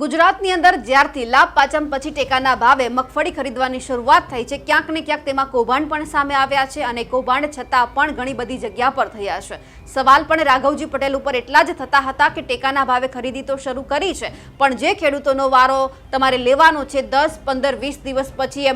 ગુજરાતની અંદર જ્યારથી લાભ પાંચમ પછી ટેકાના ભાવે મગફળી ખરીદવાની શરૂઆત થઈ છે, ક્યાંક ને ક્યાંક તેમાં કૌભાંડ પણ સામે આવ્યા છે અને કૌભાંડ છતાં પણ ઘણી બધી જગ્યા પર થયા છે. સવાલ પણ રાઘવજી પટેલ ઉપર એટલા જ થતા હતા કે ટેકાના ભાવે ખરીદી તો શરૂ કરી છે, પણ જે ખેડૂતોનો વારો તમારે લેવાનો છે 10, 15, 20 દિવસ પછી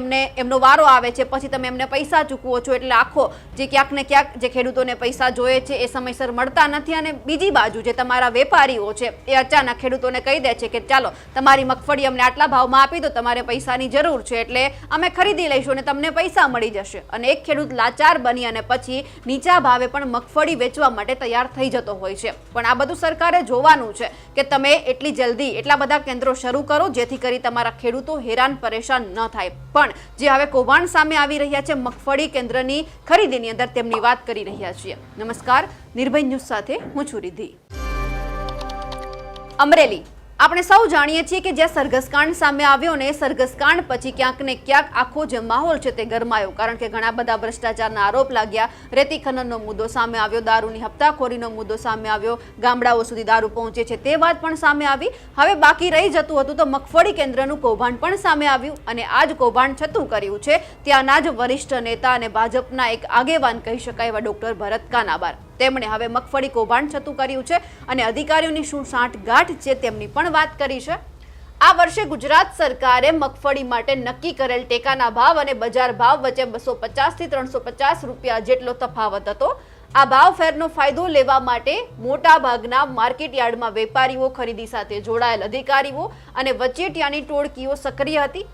એમનો વારો આવે છે, પછી તમે એમને પૈસા ચૂકવો છો, એટલે આખો જે ક્યાંક ને ક્યાંક જે ખેડૂતોને પૈસા જોઈએ છે એ સમયસર મળતા નથી. અને બીજી બાજુ જે તમારા વેપારીઓ છે એ અચાનક ખેડૂતોને કહી દે છે કે ચાલો તમારી મગફળી અમને આટલા ભાવમાં આપી દો, તમારે પૈસાની જરૂર છે એટલે અમે ખરીદી લઈશું અને તમને પૈસા મળી જશે. અને એક ખેડૂત લાચાર બની અને પછી નીચા ભાવે પણ મગફળી વેચવા માટે તૈયાર થઈ જતો હોય છે. પણ આ બધું સરકારે જોવાનું છે કે તમે એટલી જલ્દી એટલા બધા કેન્દ્રો શરૂ કરો જેથી કરી તમારા ખેડૂતો હેરાન પરેશાન ન થાય. પણ જે હવે કૌભાંડ સામે આવી રહ્યા છે મગફળી કેન્દ્રની ખરીદીની અંદર, તેમની વાત કરી રહ્યા છીએ. નમસ્કાર, નિર્ભય ન્યૂઝ સાથે હું છું રિદ્ધિ. અમરેલી આપણે સૌ જાણીએ છીએ કે જ્યાં સરઘસકાંડ સામે આવ્યો ને સરઘસકાંડ પછી ક્યાંક ને ક્યાંક આખો જે માહોલ છે તે ગરમાયો, કારણ કે ઘણા બધા ભ્રષ્ટાચારના આરોપ લાગ્યા, રેતી ખનનનો મુદ્દો સામે આવ્યો, દારૂની હપ્તાખોરીનો મુદ્દો સામે આવ્યો, ગામડાઓ સુધી દારૂ પહોંચે છે તે વાત પણ સામે આવી. હવે બાકી રહી જતું હતું તો મગફળી કેન્દ્રનું કૌભાંડ પણ સામે આવ્યું અને આ જ કૌભાંડ છતું કર્યું છે ત્યાંના જ વરિષ્ઠ નેતા અને ભાજપના એક આગેવાન કહી શકાય એવા ડોક્ટર ભરત કાનાબાર. તેમણે હવે મગફળી કૌભાંડ છતું કર્યું છે અને અધિકારીઓની શું સાંઠગાંઠ છે તેમની પણ વાત કરી છે. આ વર્ષે ગુજરાત સરકારે મગફળી માટે નક્કી કરેલ ટેકાના ભાવ અને બજાર ભાવ વચ્ચે 250 થી 350 રૂપિયા જેટલો તફાવત હતો. આ ભાવ ફેરનો ફાયદો લેવા માટે મોટા ભાગના માર્કેટ યાર્ડમાં વેપારીઓ, ખરીદી સાથે જોડાયેલ અધિકારીઓ અને વચેટિયાની ટોળકીઓ સક્રિય હતી,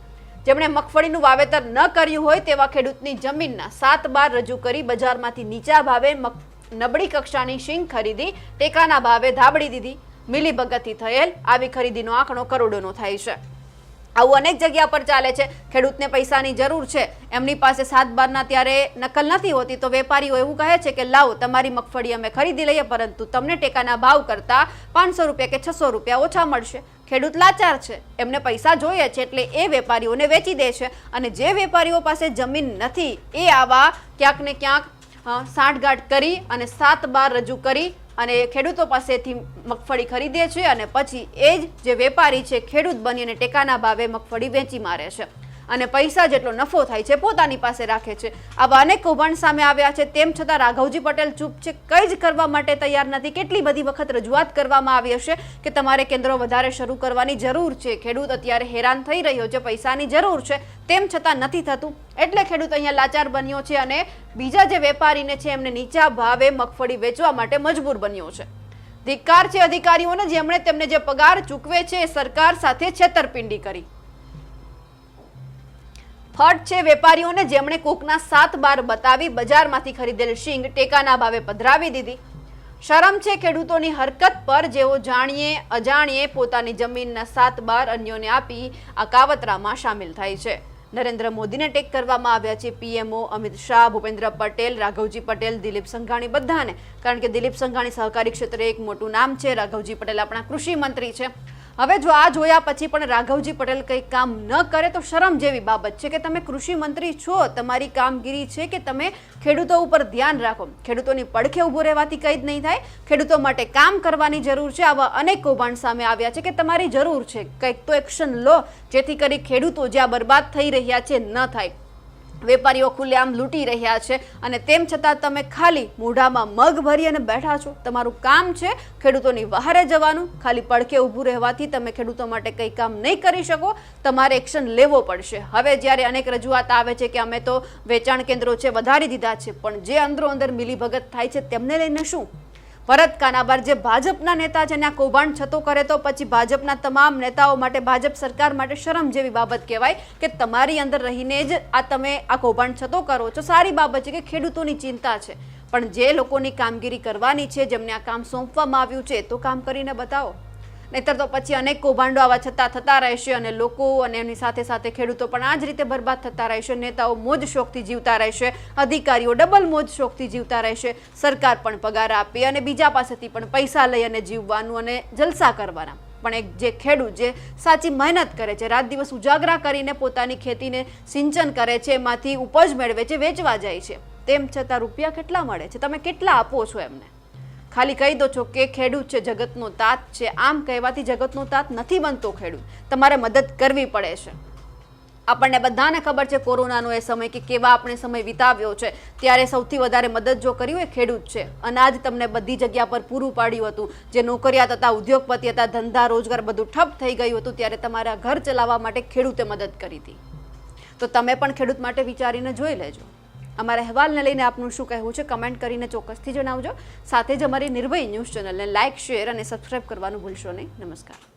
જેમણે મગફળીનું વાવેતર ન કર્યું હોય તેવા ખેડૂતની જમીનના 7 બાર રજૂ કરી બજારમાંથી નીચા ભાવે નબળી કક્ષાની શીંગ ખરીદી ટેકાના ભાવે ધાબળી દીધી. મિલીભગતથી થયેલ આવી ખરીદીનો આંકડો કરોડોનો થાય છે. આવું અનેક જગ્યા પર ચાલે છે. ખેડૂતને પૈસાની જરૂર છે, એમની પાસે 7 બારના ત્યારે નકલ નથી હોતી તો વેપારીઓ એવું કહે છે કે લાવો તમારી મગફળી અમે ખરીદી લઈએ, પરંતુ તમને ટેકાના ભાવ કરતા 500 રૂપિયા કે 600 રૂપિયા ઓછા મળશે. ખેડૂત લાચાર છે, એમને પૈસા જોઈએ છે એટલે એ વેપારીઓને વેચી દે છે. અને જે વેપારીઓ પાસે જમીન નથી એ આવા ક્યાંક ને ક્યાંક સાંઠગાંઠ કરી અને 7 બાર રજૂ કરી અને ખેડૂતો પાસેથી મગફળી ખરીદે છે અને પછી એ જ જે વેપારી છે ખેડૂત બની અને ટેકાના ભાવે મગફળી વેચી મારે છે અને પૈસા જેટલો નફો થાય છે પોતાની પાસે રાખે છે. આવા અનેક કૌભાંડ સામે આવ્યા છે. તેમ છતાં રાઘવજી પટેલ ચૂપ છે, કંઈ જ કરવા માટે તૈયાર નથી. કેટલી બધી વખત રજૂઆત કરવામાં આવી હશે કે તમારે કેન્દ્રો વધારે શરૂ કરવાની જરૂર છે, ખેડૂત અત્યારે હેરાન થઈ રહ્યો છે, પૈસાની જરૂર છે, તેમ છતાં નથી થતું. એટલે ખેડૂત અહીંયા લાચાર બન્યો છે અને બીજા જે વેપારીને છે એમને નીચા ભાવે મગફળી વેચવા માટે મજબૂર બન્યો છે. ધિક્કાર છે અધિકારીઓને જેમણે તેમને જે પગાર ચૂકવે છે એ સરકાર સાથે છેતરપિંડી કરી. ફટ છે વેપારીઓને જેમણે કોકના 7 બાર બતાવી બજારમાંથી ખરીદેલ શીંગ ટેકાના ભાવે પધરાવી દીધી. શરમ છે ખેડૂતોની હરકત પર, જેઓ જાણીએ અજાણીએ પોતાની જમીનના 7 બાર અન્યોને આપી આ કાવતરામાં સામેલ થાય છે. નરેન્દ્ર મોદીને ટેક કરવામાં આવ્યા છે પીએમઓ, અમિત શાહ, ભૂપેન્દ્ર પટેલ, રાઘવજી પટેલ, દિલીપ સંઘાણી, બધાને. કારણ કે દિલીપ સંઘાણી સહકારી ક્ષેત્રે એક મોટું નામ છે, રાઘવજી પટેલ આપણા કૃષિ મંત્રી છે. હવે જો આ જોયા પછી પણ રાઘવજી પટેલ કંઈ કામ ન કરે તો શરમ જેવી બાબત છે કે તમે કૃષિ મંત્રી છો, તમારી કામગીરી છે કે તમે ખેડૂતો ઉપર ધ્યાન રાખો. ખેડૂતોની પડખે ઊભું રહેવાથી કંઈ જ નહીં થાય, ખેડૂતો માટે કામ કરવાની જરૂર છે. આવા અનેક કૌભાંડ સામે આવ્યા છે કે તમારી જરૂર છે કંઈક તો એક્શન લો જેથી કરી ખેડૂતો જ્યાં બરબાદ થઈ રહ્યા છે ન થાય. વેપારીઓ ખુલ્લેઆમ લૂંટી રહ્યા છે અને તેમ છતાં તમે ખાલી મોઢામાં મગ ભરી અને બેઠા છો. તમારું કામ છે ખેડૂતોની વહારે જવાનું, ખાલી પડખે ઊભું રહેવાથી તમે ખેડૂતો માટે કંઈ કામ નહીં કરી શકો, તમારે એક્શન લેવો પડશે. હવે જ્યારે અનેક રજૂઆત આવે છે કે અમે તો વેચાણ કેન્દ્રો છે વધારી દીધા છે, પણ જે અંદરો અંદર મિલીભગત થાય છે તેમને લઈને શું? ભરત કાનાબાર જે ભાજપના નેતા છે ને આ કૌભાંડ છતો કરે તો પછી ભાજપના તમામ નેતાઓ માટે, ભાજપ સરકાર માટે શરમ જેવી બાબત કહેવાય કે તમારી અંદર રહીને જ તમે આ કૌભાંડ છતો કરો છો. સારી બાબત છે કે ખેડૂતોની ચિંતા છે, પણ જે લોકોની કામગીરી કરવાની છે, જેમને આ કામ સોંપવામાં આવ્યું છે તો કામ કરીને બતાવો. નહીતર તો પછી અનેક કૌભાંડો આવા છતાં થતા રહેશે અને લોકો અને એની સાથે સાથે ખેડૂતો પણ આ જ રીતે બરબાદ થતા રહેશે. નેતાઓ મોજ શોખથી જીવતા રહેશે, અધિકારીઓ ડબલ મોજ શોખથી જીવતા રહેશે, સરકાર પણ પગાર આપે અને બીજા પાસેથી પણ પૈસા લઈ અને જીવવાનું અને જલસા કરવાના. પણ એક જે ખેડૂત જે સાચી મહેનત કરે છે, રાત દિવસ ઉજાગરા કરીને પોતાની ખેતીને સિંચન કરે છે, એમાંથી ઉપજ મેળવે છે, વેચવા જાય છે, તેમ છતાં રૂપિયા કેટલા મળે છે, તમે કેટલા આપો છો એમને? ખાલી કહી દો છો કે ખેડૂત છે જગતનો તાત છે, આમ કહેવાથી જગતનો તાત નથી બનતો ખેડૂત, તમારે મદદ કરવી પડે છે. આપણને બધાને ખબર છે કોરોનાનો એ સમય કે કેવા આપણે સમય વિતાવ્યો છે, ત્યારે સૌથી વધારે મદદ જો કરી હોય ખેડૂત છે. અનાજ તમને બધી જગ્યા પર પૂરું પાડ્યું હતું, જે નોકરિયાત હતા, ઉદ્યોગપતિ હતા, ધંધા રોજગાર બધું ઠપ થઈ ગયું હતું, ત્યારે તમારા ઘર ચલાવવા માટે ખેડૂતે મદદ કરી હતી. તો તમે પણ ખેડૂત માટે વિચારીને જોઈ લેજો. અમારા અહેવાલને લઈને આપનું શું કહેવું છે કમેન્ટ કરીને ચોક્કસથી જણાવજો. સાથે જ અમારી નિર્ભય ન્યૂઝ ચેનલને લાઇક, શેર અને સબસ્ક્રાઇબ કરવાનું ભૂલશો નહીં. નમસ્કાર.